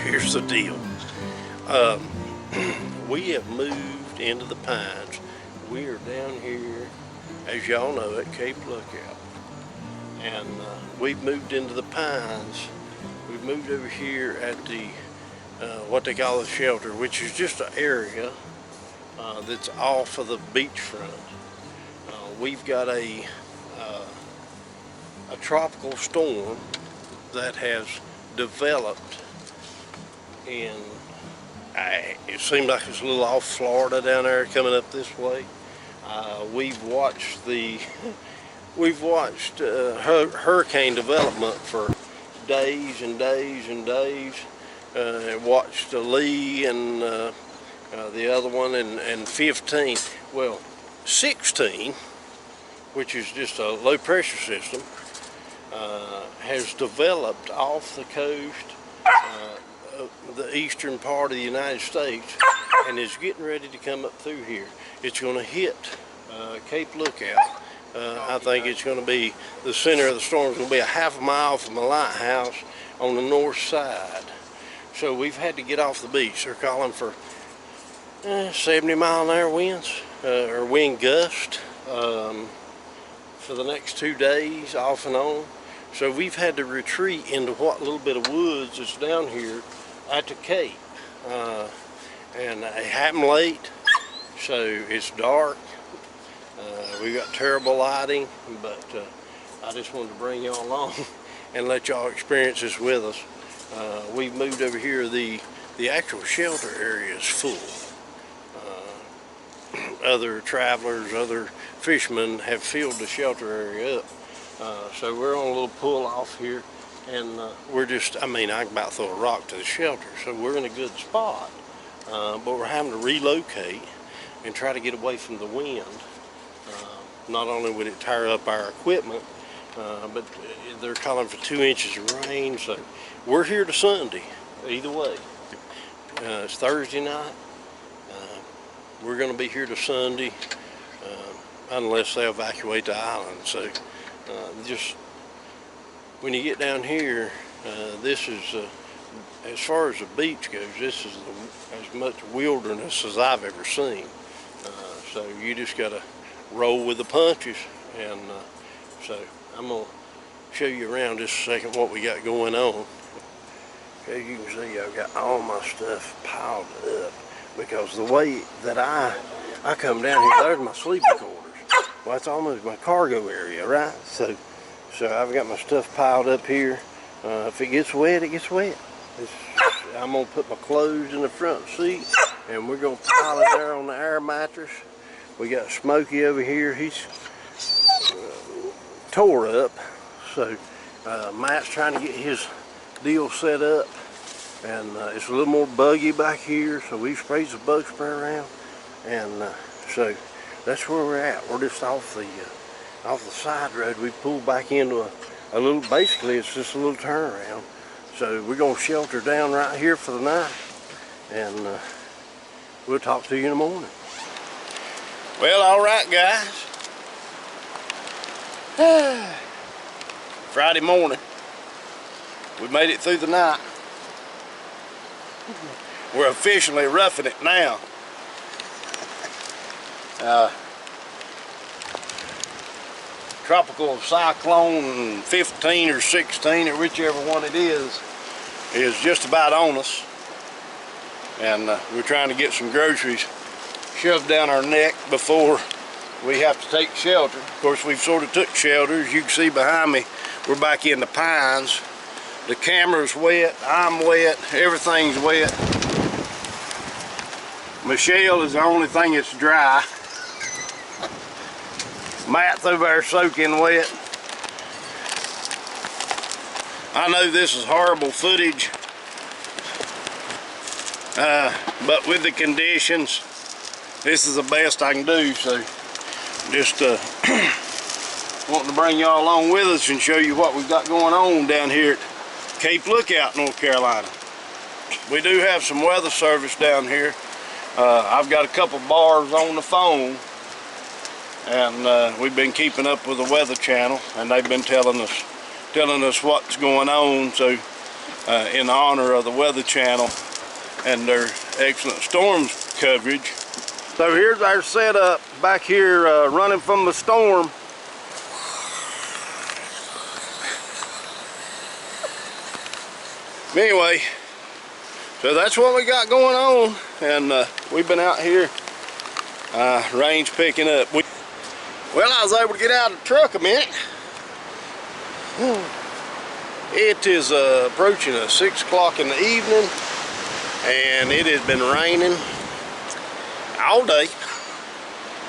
here's the deal. We have moved into the Pines. We are down here, as y'all know, at Cape Lookout. And we've moved into the Pines. We've moved over here at the, what they call the shelter, which is just an area that's off of the beachfront. We've got a tropical storm that has developed, and it seems like it's a little off Florida down there coming up this way. We've watched hurricane development for days and days and days. Watched Lee and the other one and 15. Well, 16, which is just a low pressure system, has developed off the coast, the eastern part of the United States, and is getting ready to come up through here. It's going to hit Cape Lookout. I think it's going to be, the center of the storm is going to be a half a mile from the lighthouse on the north side. So we've had to get off the beach. They're calling for 70-mile-an-hour winds, or wind gust, for the next 2 days, off and on. So we've had to retreat into what little bit of woods that's down here at the Cape. And it happened late, so it's dark. We got terrible lighting, but I just wanted to bring y'all along and let y'all experience this with us. We've moved over here. The actual shelter area is full. Other travelers, other fishermen have filled the shelter area up. So we're on a little pull off here, and we're just, I mean, I can about throw a rock to the shelter, so we're in a good spot. But we're having to relocate and try to get away from the wind. Not only would it tear up our equipment, but they're calling for 2 inches of rain, so we're here to Sunday, either way. It's Thursday night. We're going to be here to Sunday, unless they evacuate the island. So just when you get down here, this is, as far as the beach goes, this is as much wilderness as I've ever seen. So you just got to roll with the punches. And so I'm going to show you around just a second what we got going on. As you can see, I've got all my stuff piled up, because the way that I come down here, there's my sleeping quarters. Well, that's almost my cargo area, right? So I've got my stuff piled up here. If it gets wet, it gets wet. I'm gonna put my clothes in the front seat, and we're gonna pile it there on the air mattress. We got Smokey over here. He's tore up, so Matt's trying to get his deal set up, and it's a little more buggy back here, so we sprayed some bug spray around, and so that's where we're at. We're just off the side road. We pulled back into a little, basically it's just a little turnaround. So we're gonna shelter down right here for the night, and we'll talk to you in the morning. Well, all right, guys. Friday morning. We made it through the night. We're officially roughing it now. Tropical cyclone 15 or 16, or whichever one it is just about on us. And we're trying to get some groceries shoved down our neck before we have to take shelter. Of course, we've sort of took shelter. As you can see behind me, we're back in the Pines. The camera's wet, I'm wet, everything's wet. Michelle is the only thing that's dry. Matt's over there soaking wet. I know this is horrible footage, but with the conditions, this is the best I can do. So just wanting to bring y'all along with us and show you what we've got going on down here at Cape Lookout, North Carolina. We do have some weather service down here. I've got a couple bars on the phone, and we've been keeping up with the Weather Channel, and they've been telling us what's going on. So in honor of the Weather Channel and their excellent storms coverage. So here's our setup back here, running from the storm. Anyway, so that's what we got going on, and we've been out here. Rain's picking up. Well, I was able to get out of the truck a minute. It is approaching 6 o'clock in the evening, and it has been raining all day.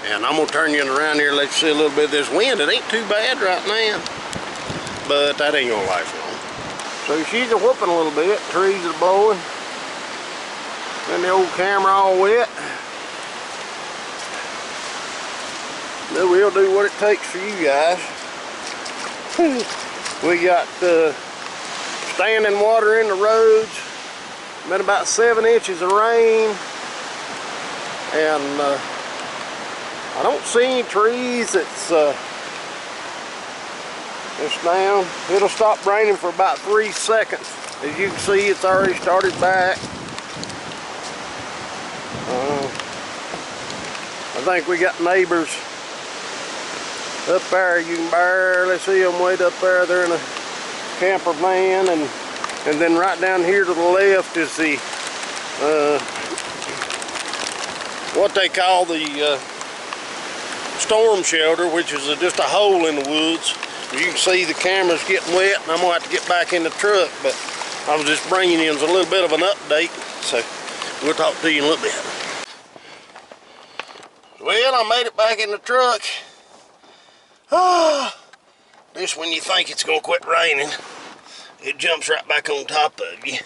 And I'm gonna turn you around here and let you see a little bit of this wind. It ain't too bad right now, but that ain't gonna last long. So she's a whooping a little bit, trees are blowing, and the old camera all wet. But we'll do what it takes for you guys. We got standing water in the roads, been about 7 inches of rain, and I don't see any trees that's down. It'll stop raining for about 3 seconds. As you can see, it's already started back. I think we got neighbors up there. You can barely see them way up there. They're in a camper van, and then right down here to the left is the what they call the storm shelter, which is just a hole in the woods. You can see the camera's getting wet, and I'm gonna have to get back in the truck, but I was just bringing you a little bit of an update, so we'll talk to you in a little bit. Well, I made it back in the truck. This when you think it's gonna quit raining, it jumps right back on top of you.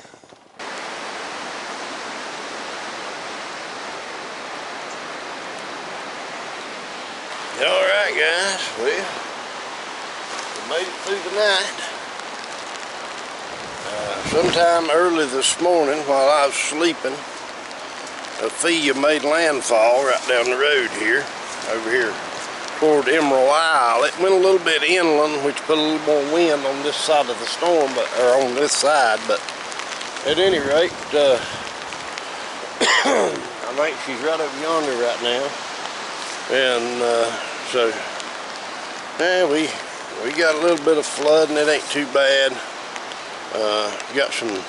Alright guys, well, we made it through the night. Sometime early this morning while I was sleeping, Ophelia made landfall right down the road here, over here toward Emerald Isle. It went a little bit inland, which put a little more wind on this side of the storm, or on this side, but at any rate, I think she's right over yonder right now. And so, yeah, we got a little bit of flooding. It ain't too bad. Got some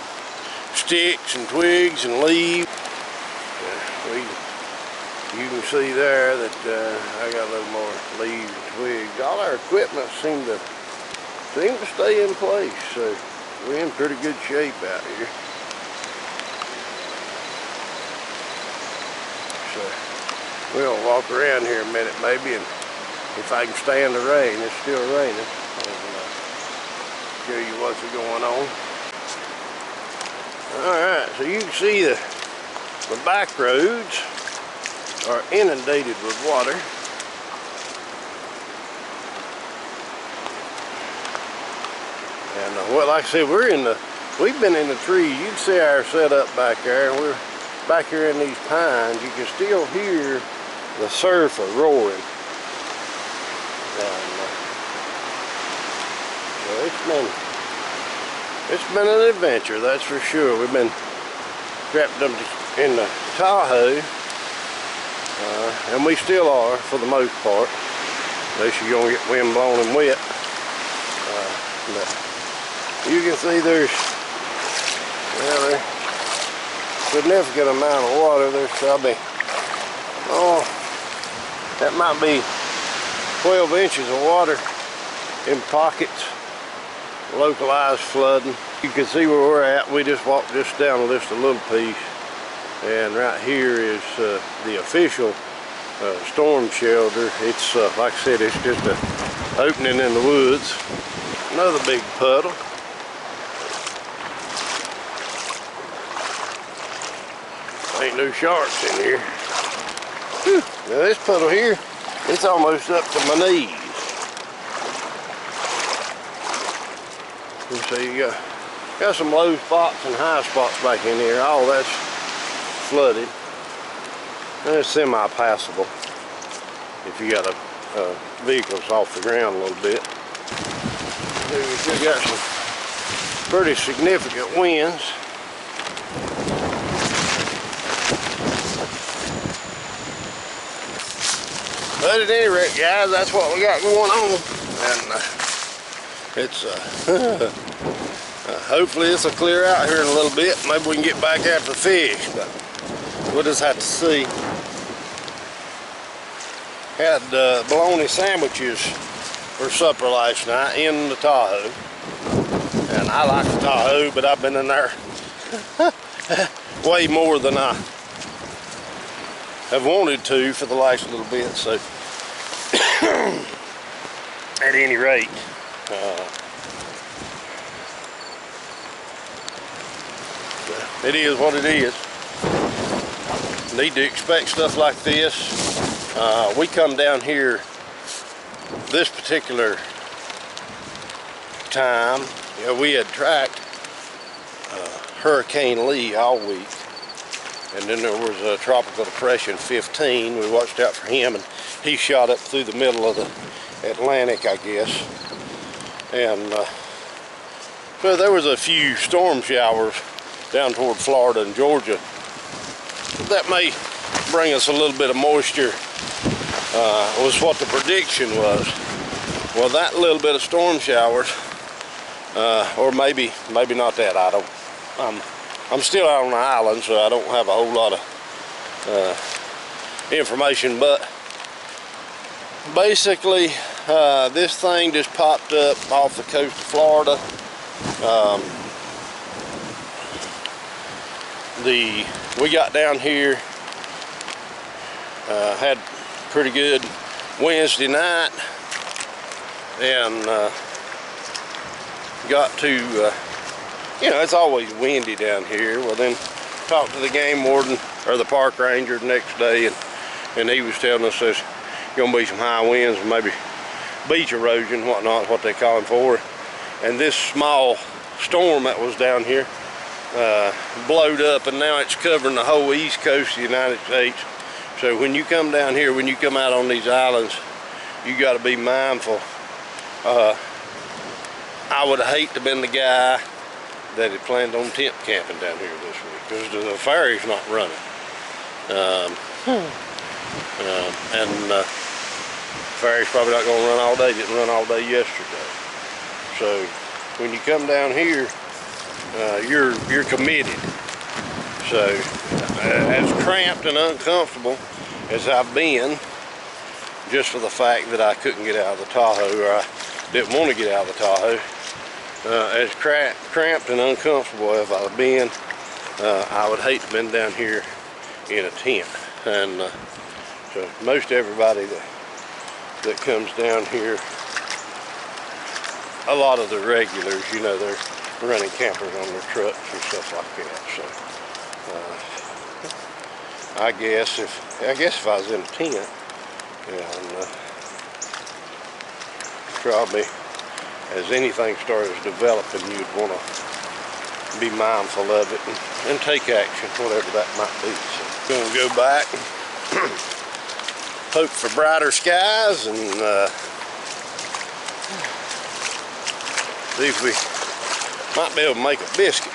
sticks and twigs and leaves. You can see there that I got a little more leaves and twigs. All our equipment seem to stay in place, so we're in pretty good shape out here. So we'll walk around here a minute maybe, and if I can stand the rain. It's still raining. I'll show you what's going on. Alright, so you can see the back roads are inundated with water. And well, like I said, we've been in the trees. You can see our setup back there, and we're back here in these pines. You can still hear the surf roaring. So it's been an adventure, that's for sure. We've been strapped up in the Tahoe, and we still are for the most part, unless you're gonna get wind blown and wet. But you can see there's a significant amount of water. There's probably, that might be 12 inches of water in pockets, localized flooding. You can see where we're at. We just walked just down just a little piece, and right here is the official storm shelter. It's like I said, it's just an opening in the woods. Another big puddle. Ain't no sharks in here. Whew. Now this puddle here, it's almost up to my knees. And so you got some low spots and high spots back in here. All that's flooded. And it's semi-passable if you got vehicles off the ground a little bit. So we still got some pretty significant winds. But at any rate, guys, that's what we got going on. And it's hopefully this will clear out here in a little bit. Maybe we can get back after the fish, but we'll just have to see. Had bologna sandwiches for supper last night in the Tahoe. And I like the Tahoe, but I've been in there way more than I have wanted to for the last little bit. So at any rate, it is what it is. Need to expect stuff like this. We come down here this particular time. We had tracked Hurricane Lee all week, and then there was a Tropical Depression 15. We watched out for him, and he shot up through the middle of the Atlantic, I guess. And so there was a few storm showers down toward Florida and Georgia. That may bring us a little bit of moisture, was what the prediction was. Well, that little bit of storm showers, or maybe not that. I don't. I'm still out on the island, so I don't have a whole lot of information. But basically, this thing just popped up off the coast of Florida. We got down here, had pretty good Wednesday night, and got to, it's always windy down here. Well, then talked to the game warden or the park ranger the next day, and he was telling us there's gonna be some high winds and maybe beach erosion, whatnot, what they call them for. And this small storm that was down here blowed up, and now it's covering the whole east coast of the United States. So when you come down here, when you come out on these islands, you got to be mindful. I would hate to have been the guy that had planned on tent camping down here this week, because the ferry's not running. And ferry's probably not going to run all day. Didn't run all day yesterday. So when you come down here, you're committed. So as cramped and uncomfortable as I've been, just for the fact that I couldn't get out of the Tahoe, or I didn't want to get out of the Tahoe, as cramped and uncomfortable as I've been, I would hate to have been down here in a tent. And so most everybody that comes down here, a lot of the regulars, they're running campers on their trucks and stuff like that. So I guess if I was in a tent, and probably as anything starts developing, you'd want to be mindful of it and take action, whatever that might be. So gonna go back, hope for brighter skies, and see if we might be able to make a biscuit.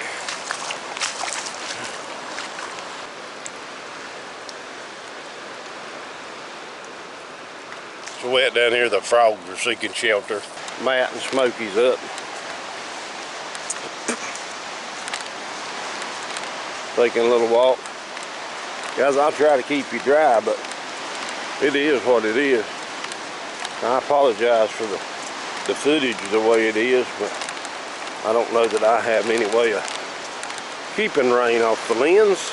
It's wet down here. The frogs are seeking shelter. Matt and Smokey's up. Taking a little walk. Guys, I'll try to keep you dry, but it is what it is. I apologize for the footage the way it is, but I don't know that I have any way of keeping rain off the lens.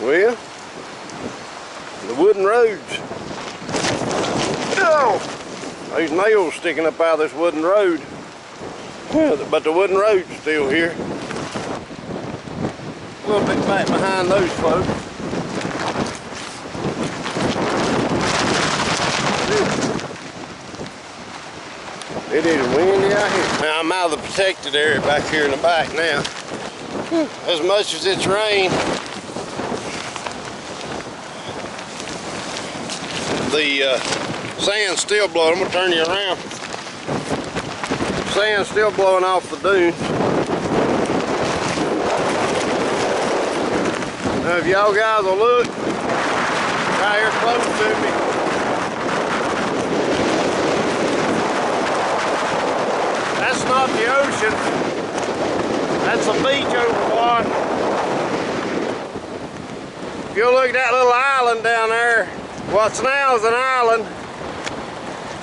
Well, the wooden roads. Oh, there's nails sticking up out of this wooden road. But the wooden road's still here. A little bit back behind those folks. It is windy out here. Now I'm out of the protected area back here in the back now. As much as it's rained, the Sand's still blowing. I'm gonna turn you around. Sand's still blowing off the dunes. Now if y'all guys will look right here close to me. That's not the ocean. That's a beach overwater. If you look at that little island down there, what's now is an island.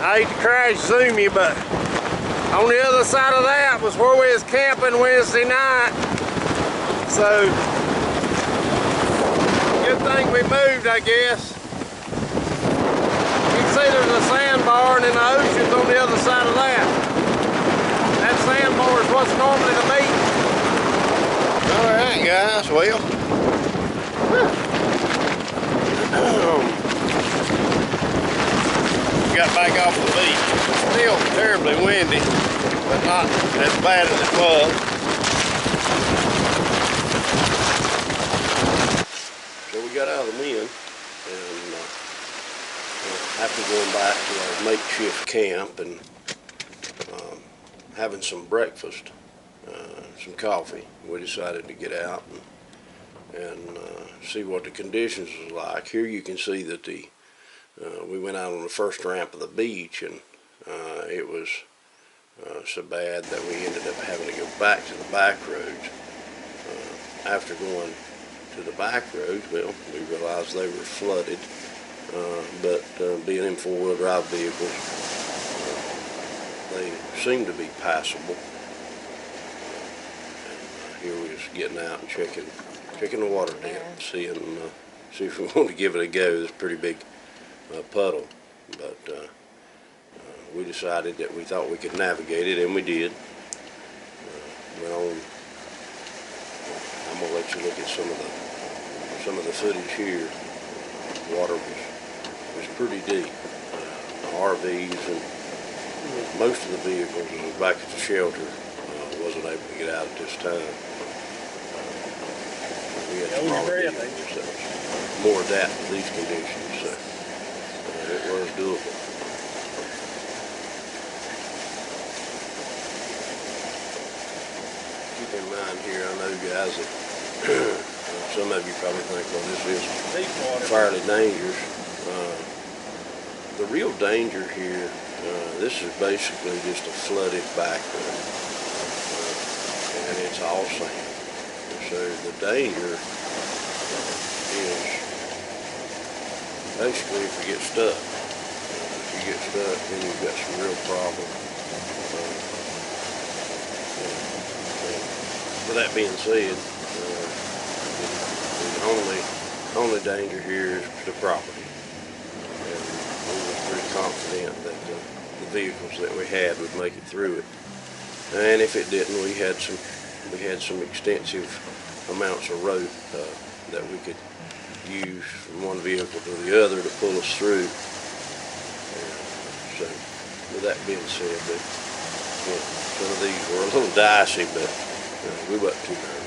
I hate to crash zoom you, but on the other side of that was where we was camping Wednesday night. So, good thing we moved, I guess. You can see there's a sandbar and then the ocean's on the other side of that. That sandbar is what's normally the beach. Alright guys, well. Got back off the beach. Still terribly windy, but not as bad as it was. So we got out of the wind, and after going back to our makeshift camp and having some breakfast, some coffee, we decided to get out and see what the conditions was like. Here you can see that we went out on the first ramp of the beach, and it was so bad that we ended up having to go back to the back roads. After going to the back roads, well, we realized they were flooded, but being in four-wheel drive vehicles, they seemed to be passable. And here we was getting out and checking the water depth, see if we want to give it a go. It's a pretty big puddle, but we decided that we thought we could navigate it, and we did. Went on. I'm gonna let you look at some of the footage here. Water was pretty deep. The RVs and most of the vehicles that was back at the shelter wasn't able to get out at this time. We had some RVs that was more adapted to these conditions, so it was doable. Keep in mind here, I know guys that some of you probably think, well, this is fairly dangerous. The real danger here, this is basically just a flooded background, and it's all sand. So the danger is basically if you get stuck. If you get stuck, then you've got some real problems. With that being said, the only danger here is the property. And we were pretty confident that the vehicles that we had would make it through it. And if it didn't, we had some extensive amounts of rope that we could use from one vehicle to the other to pull us through. So, with that being said, some of these were a little dicey, but we wasn't too nervous.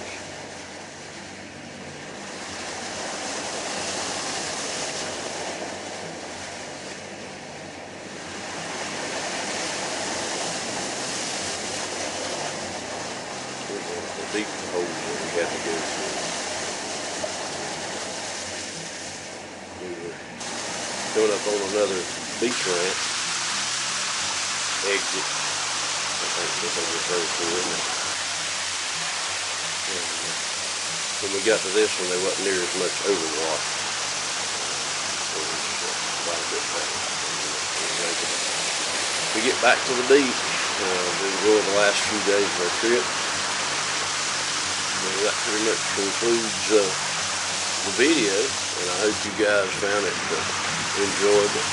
The deep holes that we had to go through. We were coming up on another beach ramp exit. I think that's what we referred to, isn't it? And when we got to this one, there wasn't near as much overwash. It was quite a bit better. We get back to the beach. We enjoyed the last few days of our trip. Well, that pretty much concludes the video, and I hope you guys found it enjoyable.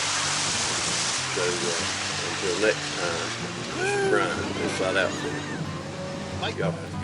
So until next time, this is Brian, Cliffside Outfitters. Y'all have